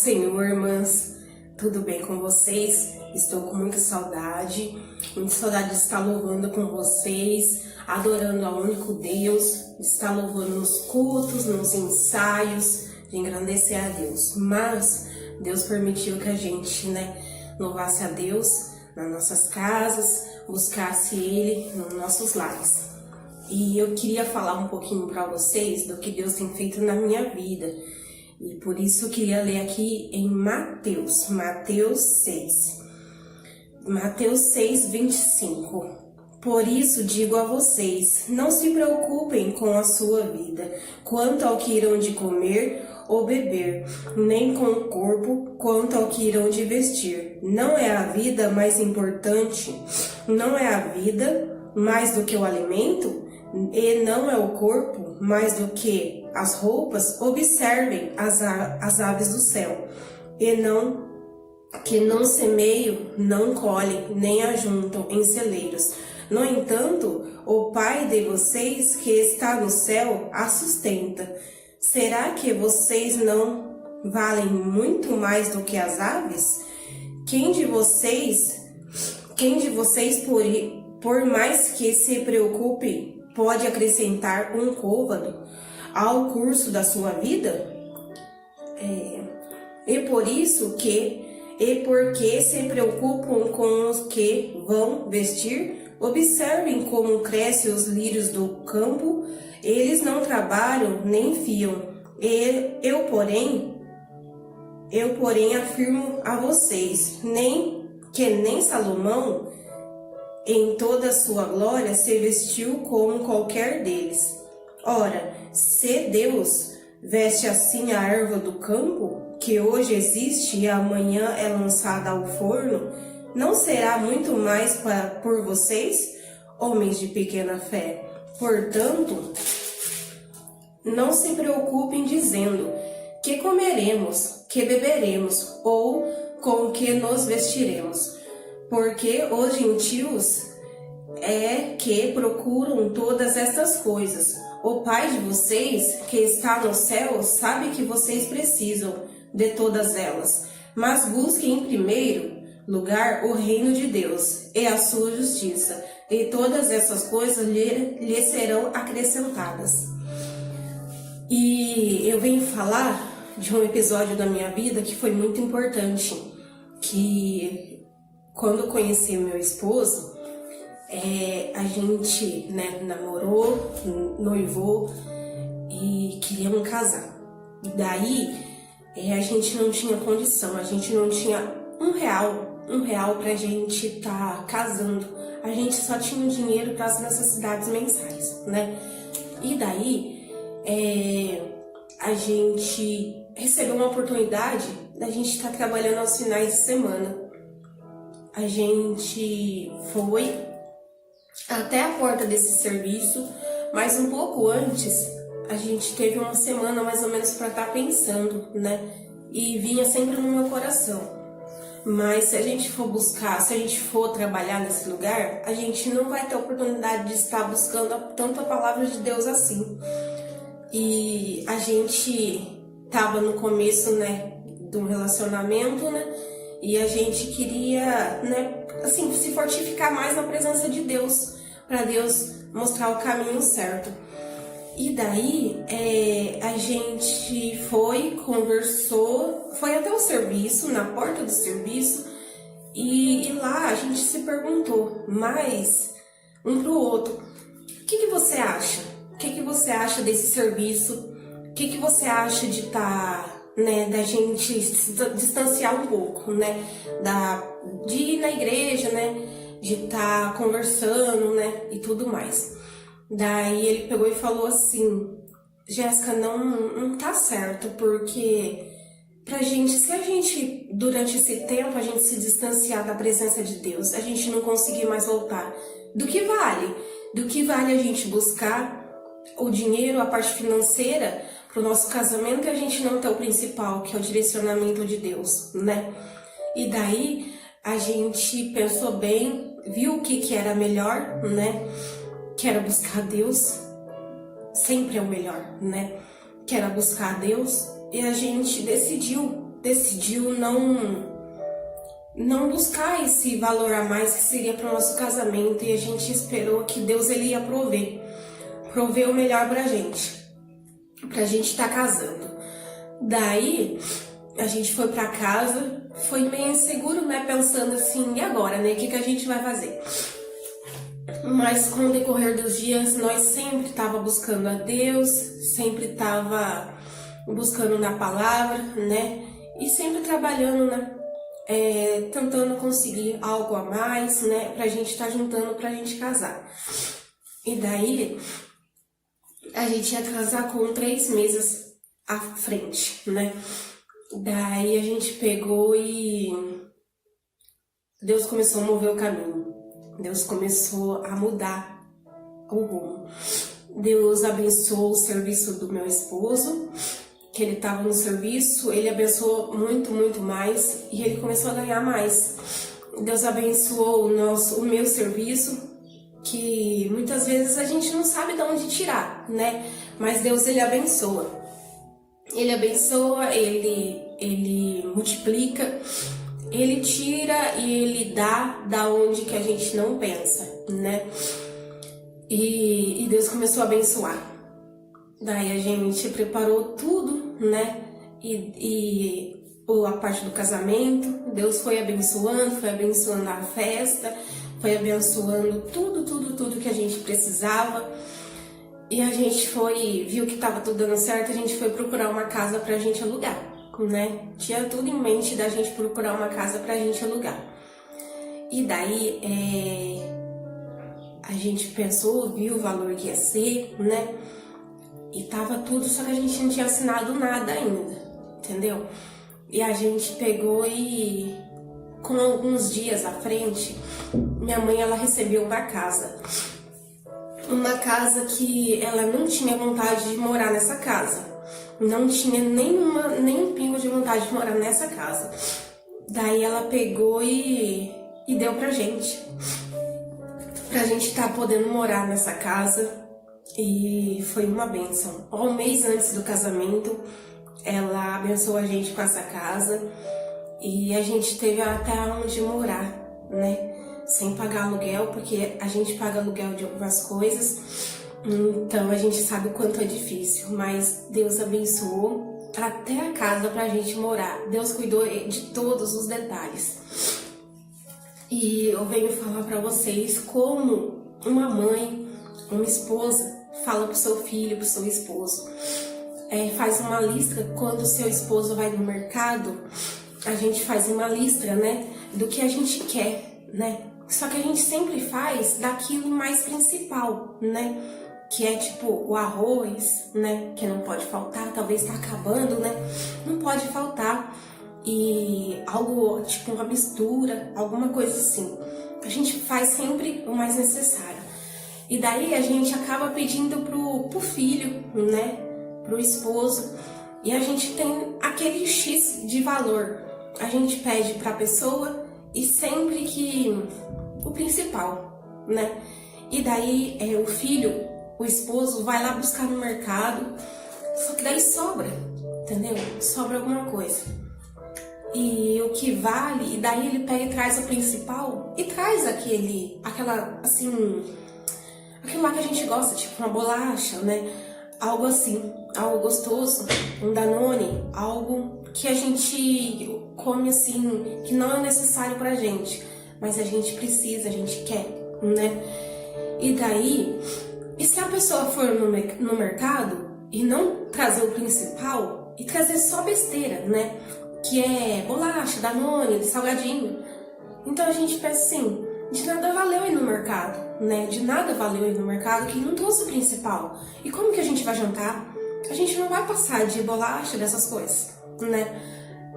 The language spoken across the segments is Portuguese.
Senhor, irmãs, tudo bem com vocês? Estou com muita saudade de estar louvando com vocês, adorando ao único Deus, de estar louvando nos cultos, nos ensaios, de engrandecer a Deus. Mas Deus permitiu que a gente, louvasse a Deus nas nossas casas, buscasse Ele nos nossos lares. E eu queria falar um pouquinho para vocês do que Deus tem feito na minha vida. E por isso eu queria ler aqui em Mateus 6. Mateus 6, 25. Por isso digo a vocês, não se preocupem com a sua vida, quanto ao que irão de comer ou beber, nem com o corpo, quanto ao que irão de vestir. Não é a vida mais importante? Não é a vida mais do que o alimento? E não é o corpo mais do que as roupas? Observem as aves do céu, que não semeiam, não colhem, nem ajuntam em celeiros. No entanto, o Pai de vocês que está no céu as sustenta. Será que vocês não valem muito mais do que as aves? Quem de vocês, por mais que se preocupe, pode acrescentar um côvado ao curso da sua vida? Porque se preocupam com os que vão vestir? Observem como crescem os lírios do campo, eles não trabalham nem fiam. Eu, porém, afirmo a vocês, que nem Salomão, em toda a sua glória, se vestiu como qualquer deles. Ora, se Deus veste assim a erva do campo, que hoje existe e amanhã é lançada ao forno, não será muito mais por vocês, homens de pequena fé? Portanto, não se preocupem dizendo: que comeremos, que beberemos, ou com que nos vestiremos? Porque os gentios que procuram todas estas coisas. O Pai de vocês, que está no céu, sabe que vocês precisam de todas elas. Mas busquem em primeiro lugar o reino de Deus e a sua justiça, e todas essas coisas lhe serão acrescentadas. E eu venho falar de um episódio da minha vida que foi muito importante, que quando eu conheci meu esposo, a gente namorou, noivou e queríamos casar. E daí a gente não tinha condição, a gente não tinha um real pra gente estar casando. A gente só tinha um dinheiro para as necessidades mensais, E daí a gente recebeu uma oportunidade da gente estar trabalhando aos finais de semana. A gente foi até a porta desse serviço, mas um pouco antes a gente teve uma semana mais ou menos para estar pensando, E vinha sempre no meu coração. Mas se a gente for buscar, se a gente for trabalhar nesse lugar, a gente não vai ter oportunidade de estar buscando tanto a palavra de Deus assim. E a gente tava no começo, do relacionamento, E a gente queria, se fortificar mais na presença de Deus, para Deus mostrar o caminho certo. E daí a gente conversou, foi até o serviço, na porta do serviço, e lá a gente se perguntou, mais um pro outro: o que você acha? O que você acha desse serviço? O que você acha de da gente se distanciar um pouco, de ir na igreja, de estar conversando, e tudo mais. Daí ele pegou e falou assim: Jéssica, não tá certo, porque se a gente, durante esse tempo, a gente se distanciar da presença de Deus, a gente não conseguir mais voltar, do que vale? Do que vale a gente buscar o dinheiro, a parte financeira para o nosso casamento, e a gente não ter o principal, que é o direcionamento de Deus, E daí a gente pensou bem, viu o que era melhor, Que era buscar Deus, sempre é o melhor, Que era buscar Deus, e a gente decidiu decidiu não buscar esse valor a mais que seria para o nosso casamento, e a gente esperou que Deus ele ia prover o melhor pra gente estar casando. Daí a gente foi pra casa, foi meio inseguro, né, pensando assim, e agora, né, o que a gente vai fazer? Mas com o decorrer dos dias, nós sempre tava buscando a Deus, sempre tava buscando na palavra, né, e sempre trabalhando, né, tentando conseguir algo a mais, né, pra gente estar juntando pra gente casar. E daí a gente ia casar com 3 meses à frente, né? Daí a gente pegou e Deus começou a mover o caminho. Deus começou a mudar o rumo. Deus abençoou o serviço do meu esposo, que ele estava no serviço, ele abençoou muito, muito mais, e ele começou a ganhar mais. Deus abençoou o meu serviço, que muitas vezes a gente não sabe de onde tirar, né? Mas Deus, ele abençoa. Ele abençoa, ele multiplica, ele tira e ele dá da onde que a gente não pensa, né? E Deus começou a abençoar. Daí a gente preparou tudo, né? E a parte do casamento, Deus foi abençoando a festa, foi abençoando tudo que a gente precisava. E a gente viu que tava tudo dando certo, a gente foi procurar uma casa pra gente alugar, né? Tinha tudo em mente da gente procurar uma casa pra gente alugar. E daí, a gente pensou, viu o valor que ia ser, né? E tava tudo, só que a gente não tinha assinado nada ainda, entendeu? E a gente pegou e, com alguns dias à frente, minha mãe, ela recebeu uma casa que ela não tinha vontade de morar nessa casa, não tinha nem um pingo de vontade de morar nessa casa. Daí ela pegou e deu pra gente estar podendo morar nessa casa, e foi uma bênção. Um mês antes do casamento, ela abençoou a gente com essa casa, e a gente teve até onde morar, né? Sem pagar aluguel, porque a gente paga aluguel de algumas coisas, então a gente sabe o quanto é difícil, mas Deus abençoou até a casa pra gente morar. Deus cuidou de todos os detalhes. E eu venho falar pra vocês como uma mãe, uma esposa, fala pro seu filho, pro seu esposo. Faz uma lista quando o seu esposo vai no mercado, a gente faz uma lista, né, do que a gente quer, né? Só que a gente sempre faz daquilo mais principal, né? Que é tipo o arroz, né? Que não pode faltar, talvez tá acabando, né? Não pode faltar. E algo tipo uma mistura, alguma coisa assim. A gente faz sempre o mais necessário. E daí a gente acaba pedindo pro filho, né? Pro esposo. E a gente tem aquele X de valor. A gente pede pra pessoa e sempre que o principal, né? E daí o filho, o esposo, vai lá buscar no mercado, só que daí sobra, entendeu? Sobra alguma coisa. E o que vale, e daí ele pega e traz o principal e traz aquilo lá que a gente gosta, tipo uma bolacha, né? Algo assim, algo gostoso, um Danone, algo que a gente come assim, que não é necessário pra gente, mas a gente precisa, a gente quer, né? E daí, e se a pessoa for no mercado e não trazer o principal e trazer só besteira, né? Que é bolacha, Danone, salgadinho. Então a gente pensa assim, de nada valeu ir no mercado, né? De nada valeu ir no mercado que não trouxe o principal. E como que a gente vai jantar? A gente não vai passar de bolacha, dessas coisas, né?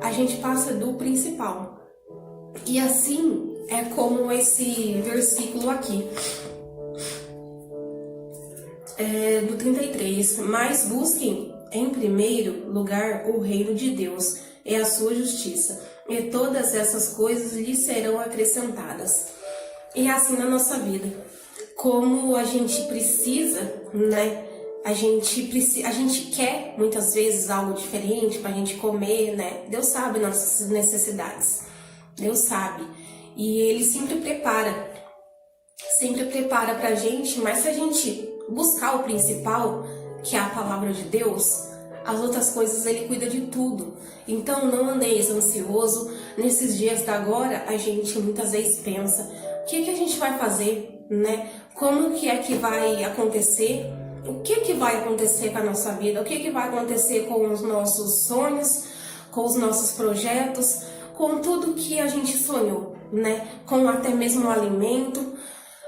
A gente passa do principal. E assim é como esse versículo aqui, do 33. Mas busquem em primeiro lugar o reino de Deus e a sua justiça, e todas essas coisas lhe serão acrescentadas. E assim na nossa vida, como a gente precisa, né, A gente quer muitas vezes algo diferente pra gente comer, né? Deus sabe nossas necessidades. Deus sabe. E Ele sempre prepara pra gente, mas se a gente buscar o principal, que é a palavra de Deus, as outras coisas Ele cuida de tudo. Então não andeis ansioso. Nesses dias da agora, a gente muitas vezes pensa, o que a gente vai fazer, né? Como que é que vai acontecer? O que vai acontecer com a nossa vida? O que vai acontecer com os nossos sonhos, com os nossos projetos, com tudo que a gente sonhou, né? Com até mesmo o alimento.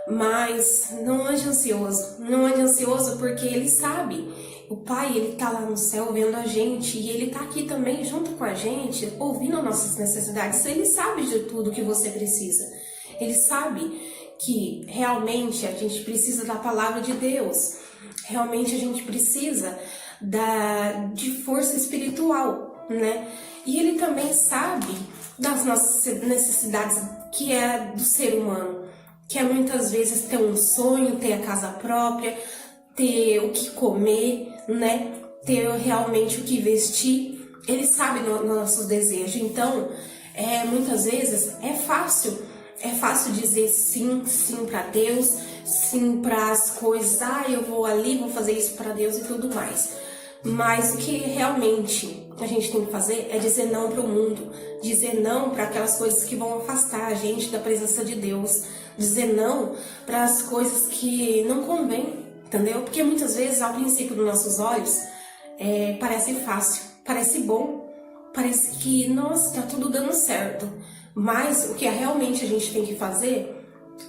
Mas não ande ansioso porque Ele sabe. O Pai, Ele tá lá no céu vendo a gente e Ele tá aqui também junto com a gente, ouvindo nossas necessidades. Ele sabe de tudo que você precisa. Ele sabe que realmente a gente precisa da palavra de Deus. Realmente a gente precisa de força espiritual, né? E Ele também sabe das nossas necessidades, que é do ser humano, que é muitas vezes ter um sonho, ter a casa própria, ter o que comer, né? Ter realmente o que vestir. Ele sabe dos nossos desejos. Então, muitas vezes é fácil dizer sim para Deus, sim para as coisas. Eu vou ali, vou fazer isso para Deus e tudo mais. Mas o que realmente a gente tem que fazer é dizer não para o mundo, dizer não para aquelas coisas que vão afastar a gente da presença de Deus, dizer não para as coisas que não convêm, entendeu? Porque muitas vezes, ao princípio dos nossos olhos, parece fácil, parece bom, parece que, nossa, tá tudo dando certo. Mas o que realmente a gente tem que fazer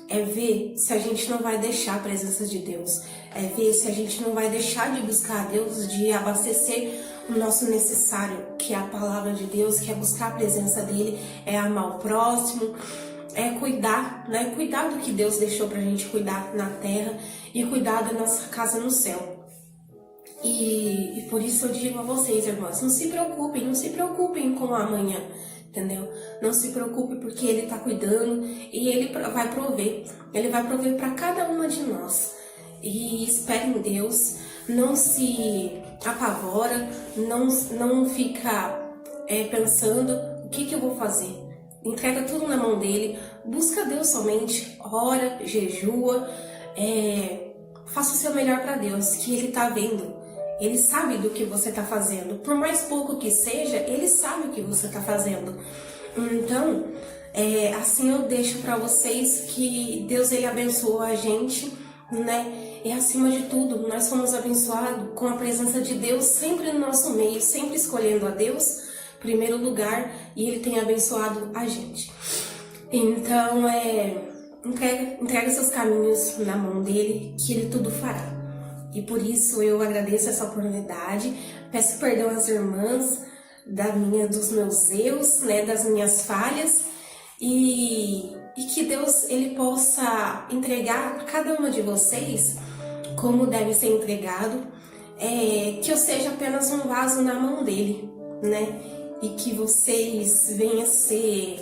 é ver se a gente não vai deixar a presença de Deus, é ver se a gente não vai deixar de buscar a Deus, de abastecer o nosso necessário, que é a palavra de Deus, que é buscar a presença dele, é amar o próximo, é cuidar, né? Cuidar do que Deus deixou pra gente cuidar na terra e cuidar da nossa casa no céu. E por isso eu digo a vocês, irmãs, não se preocupem com o amanhã, entendeu? Não se preocupe porque Ele tá cuidando e Ele vai prover. Ele vai prover para cada uma de nós. E espere em Deus, não se apavora, não fica pensando o que eu vou fazer. Entrega tudo na mão dele, busca Deus somente, ora, jejua, faça o seu melhor para Deus, que Ele tá vendo. Ele sabe do que você está fazendo. Por mais pouco que seja, Ele sabe o que você está fazendo. Então, assim eu deixo para vocês que Deus Ele abençoou a gente, né? E acima de tudo, nós fomos abençoados com a presença de Deus sempre no nosso meio, sempre escolhendo a Deus em primeiro lugar, e Ele tem abençoado a gente. Então, entrega seus caminhos na mão dele, que Ele tudo fará. E por isso eu agradeço essa oportunidade, peço perdão às irmãs dos meus erros, né, das minhas falhas, e que Deus Ele possa entregar a cada uma de vocês como deve ser entregado, que eu seja apenas um vaso na mão dele, né, e que vocês venham ser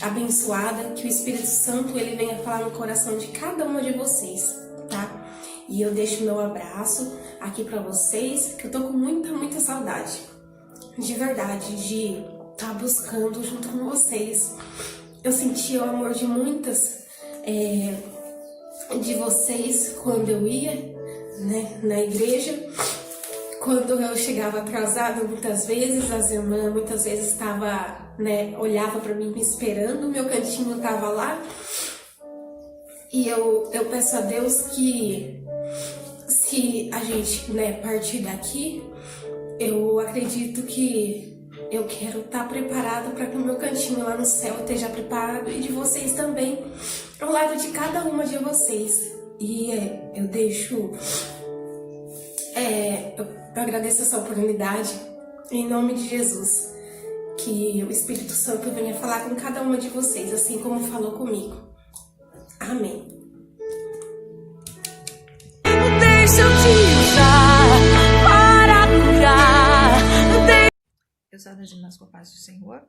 abençoada, que o Espírito Santo Ele venha falar no coração de cada uma de vocês, tá? E eu deixo meu abraço aqui pra vocês, que eu tô com muita saudade, de verdade, de estar buscando junto com vocês. Eu senti o amor de muitas de vocês quando eu ia, né, na igreja. Quando eu chegava atrasada, muitas vezes, as irmãs muitas vezes estava, né, olhava pra mim me esperando, o meu cantinho tava lá. E eu peço a Deus que, se a gente, né, partir daqui, eu acredito que eu quero estar preparada para que o meu cantinho lá no céu esteja preparado, e de vocês também, ao lado de cada uma de vocês. E eu deixo, eu agradeço essa oportunidade, em nome de Jesus, que o Espírito Santo venha falar com cada uma de vocês, assim como falou comigo. Amém. Deixa eu te usar para curar. Pesadas irmãs com a paz do Senhor,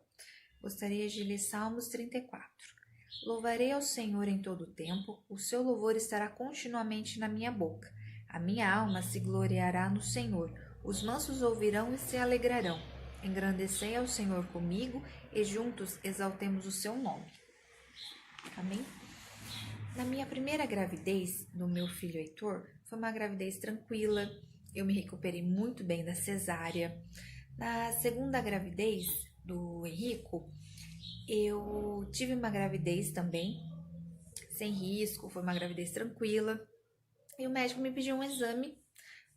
gostaria de ler Salmos 34. Louvarei ao Senhor em todo o tempo, o seu louvor estará continuamente na minha boca. A minha alma se gloriará no Senhor. Os mansos ouvirão e se alegrarão. Engrandecei ao Senhor comigo e juntos exaltemos o seu nome. Amém? Na minha primeira gravidez do meu filho Heitor, foi uma gravidez tranquila. Eu me recuperei muito bem da cesárea. Na segunda gravidez do Henrico, eu tive uma gravidez também, sem risco, foi uma gravidez tranquila. E o médico me pediu um exame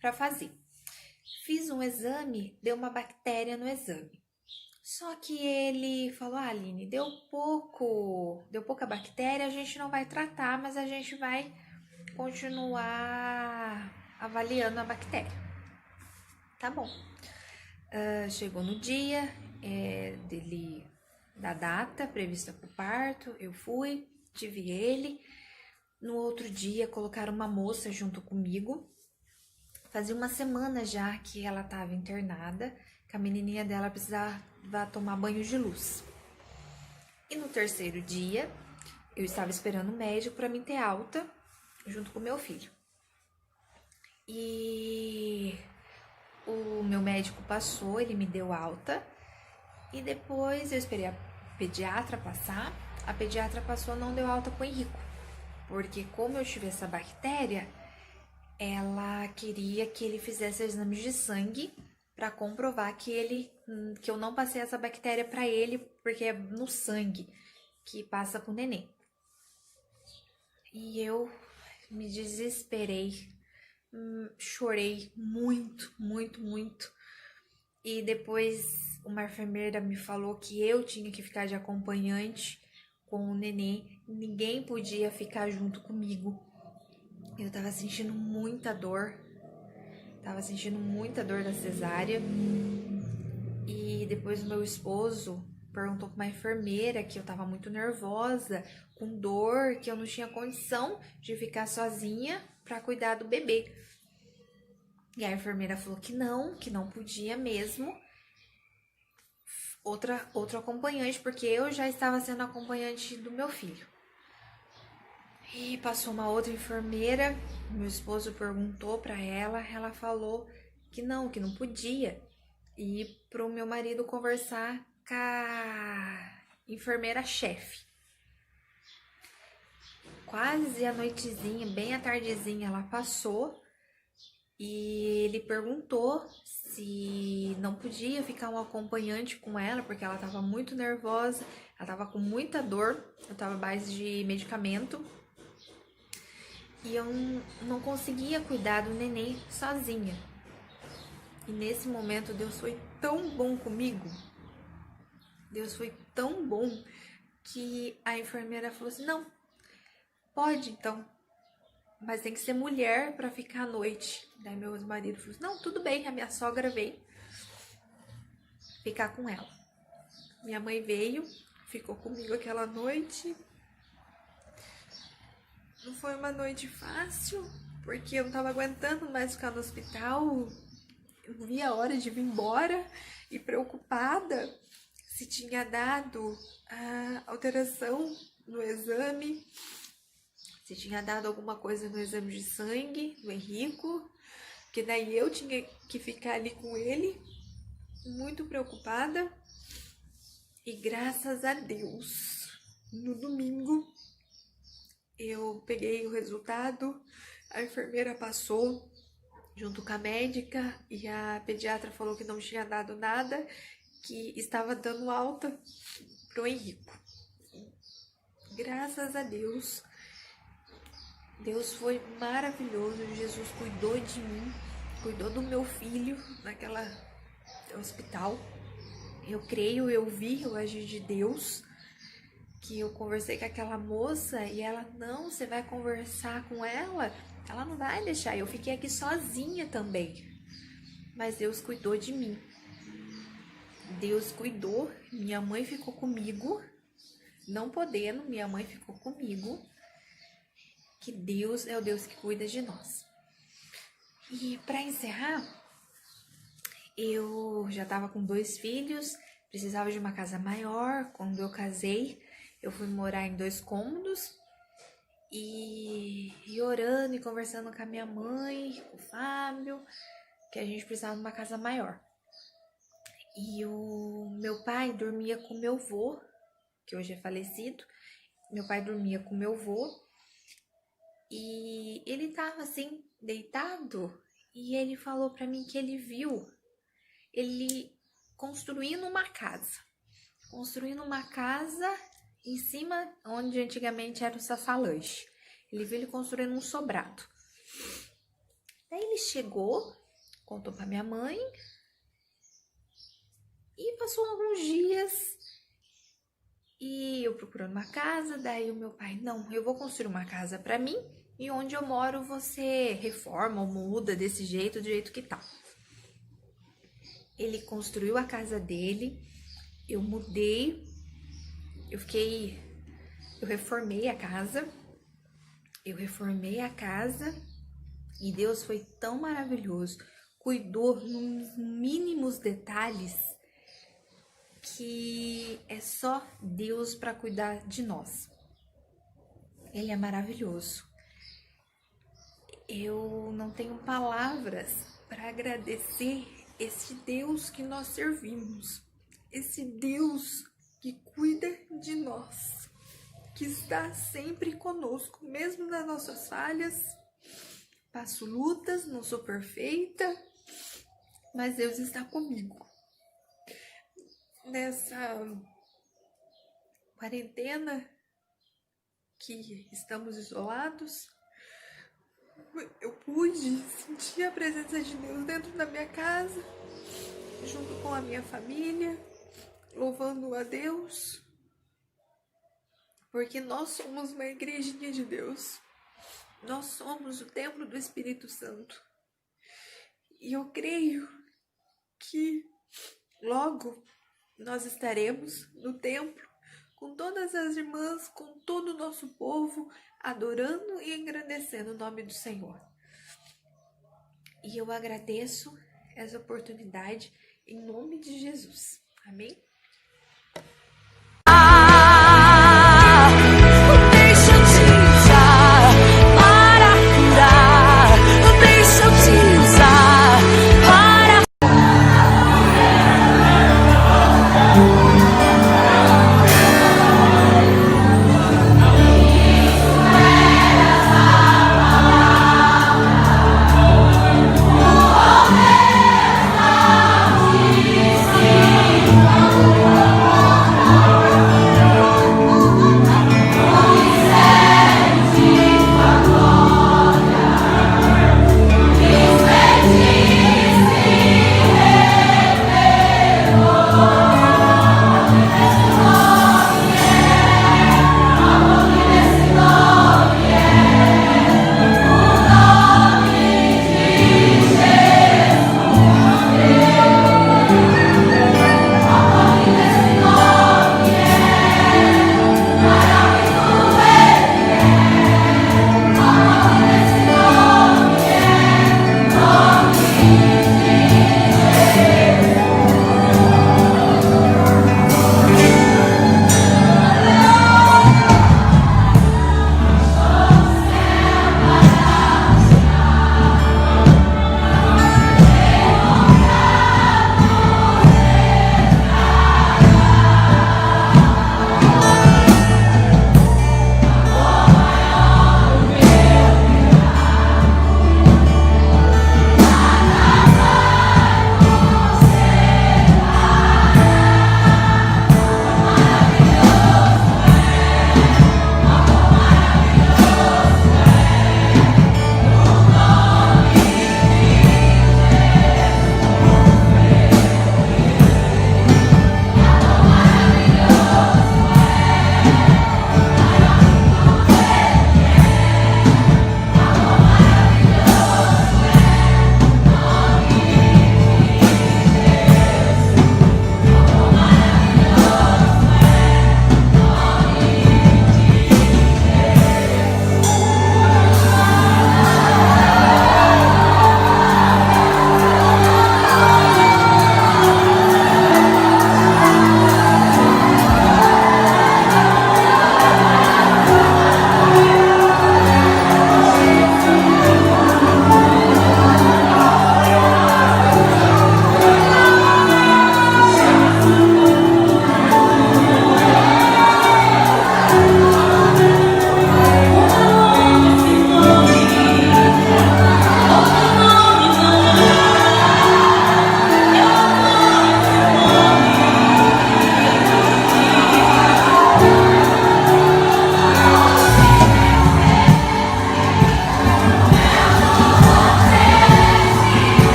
para fazer. Fiz um exame, deu uma bactéria no exame. Só que ele falou, Aline, deu pouca bactéria, a gente não vai tratar, mas a gente vai continuar avaliando a bactéria. Tá bom. Chegou no dia da data prevista para o parto, eu fui, tive ele. No outro dia, colocaram uma moça junto comigo. Fazia uma semana já que ela estava internada, que a menininha dela precisava tomar banho de luz. E no terceiro dia, eu estava esperando o médico para mim ter alta, junto com o meu filho. E o meu médico passou, ele me deu alta. E depois eu esperei a pediatra passar. A pediatra passou, não deu alta pro Henrico. Porque como eu tive essa bactéria, ela queria que ele fizesse exames de sangue para comprovar que eu não passei essa bactéria para ele, porque é no sangue que passa pro neném. E eu me desesperei, chorei muito, muito, muito. E depois uma enfermeira me falou que eu tinha que ficar de acompanhante com o neném, ninguém podia ficar junto comigo. Eu tava sentindo muita dor da cesárea. E depois o meu esposo perguntou pra uma enfermeira que eu tava muito nervosa, com dor, que eu não tinha condição de ficar sozinha pra cuidar do bebê. E a enfermeira falou que não podia mesmo. Outro acompanhante, porque eu já estava sendo acompanhante do meu filho. E passou uma outra enfermeira, meu esposo perguntou para ela falou que não podia. E pro meu marido conversar com a enfermeira-chefe. Quase a noitezinha, bem à tardezinha, ela passou e ele perguntou se não podia ficar um acompanhante com ela, porque ela estava muito nervosa, ela estava com muita dor, eu estava à base de medicamento. E eu não conseguia cuidar do neném sozinha. E nesse momento Deus foi tão bom comigo. Deus foi tão bom que a enfermeira falou assim, não, pode então, mas tem que ser mulher para ficar à noite. Daí meu marido falou assim, não, tudo bem, a minha sogra veio ficar com ela. Minha mãe veio, ficou comigo aquela noite. Não foi uma noite fácil, porque eu não tava aguentando mais ficar no hospital. Eu não via a hora de vir embora e preocupada se tinha dado a alteração no exame, se tinha dado alguma coisa no exame de sangue do Henrico, porque daí eu tinha que ficar ali com ele, muito preocupada. E graças a Deus, no domingo, eu peguei o resultado, a enfermeira passou junto com a médica e a pediatra falou que não tinha dado nada, que estava dando alta pro Henrico. Graças a Deus, Deus foi maravilhoso, Jesus cuidou de mim, cuidou do meu filho naquela hospital. Eu creio, eu vi o agir de Deus, que eu conversei com aquela moça e ela, não, você vai conversar com ela não vai deixar, eu fiquei aqui sozinha também, mas Deus cuidou de mim, Deus cuidou, minha mãe ficou comigo, não podendo, minha mãe ficou comigo, que Deus é o Deus que cuida de nós. E para encerrar, eu já estava com 2 filhos, precisava de uma casa maior. Quando eu casei, eu fui morar em 2 cômodos e orando e conversando com a minha mãe, com o Fábio, que a gente precisava de uma casa maior. E o meu pai dormia com meu avô, que hoje é falecido. Meu pai dormia com meu avô e ele tava assim, deitado, e ele falou pra mim que ele viu ele construindo uma casa em cima onde antigamente era o Sassalanche. Ele viu ele construindo um sobrado. Daí ele chegou, contou pra minha mãe e passou alguns dias e eu procurando uma casa. Daí o meu pai, não, eu vou construir uma casa pra mim e onde eu moro você reforma ou muda desse jeito, do jeito que tá. Ele construiu a casa dele, eu mudei, eu reformei a casa e Deus foi tão maravilhoso, cuidou nos mínimos detalhes que é só Deus para cuidar de nós. Ele é maravilhoso. Eu não tenho palavras para agradecer esse Deus que nós servimos, esse Deus que cuida de nós, que está sempre conosco, mesmo nas nossas falhas. Passo lutas, não sou perfeita, mas Deus está comigo. Nessa quarentena que estamos isolados, eu pude sentir a presença de Deus dentro da minha casa, junto com a minha família, louvando a Deus, porque nós somos uma igrejinha de Deus. Nós somos o templo do Espírito Santo. E eu creio que logo nós estaremos no templo com todas as irmãs, com todo o nosso povo, adorando e engrandecendo o nome do Senhor. E eu agradeço essa oportunidade em nome de Jesus. Amém?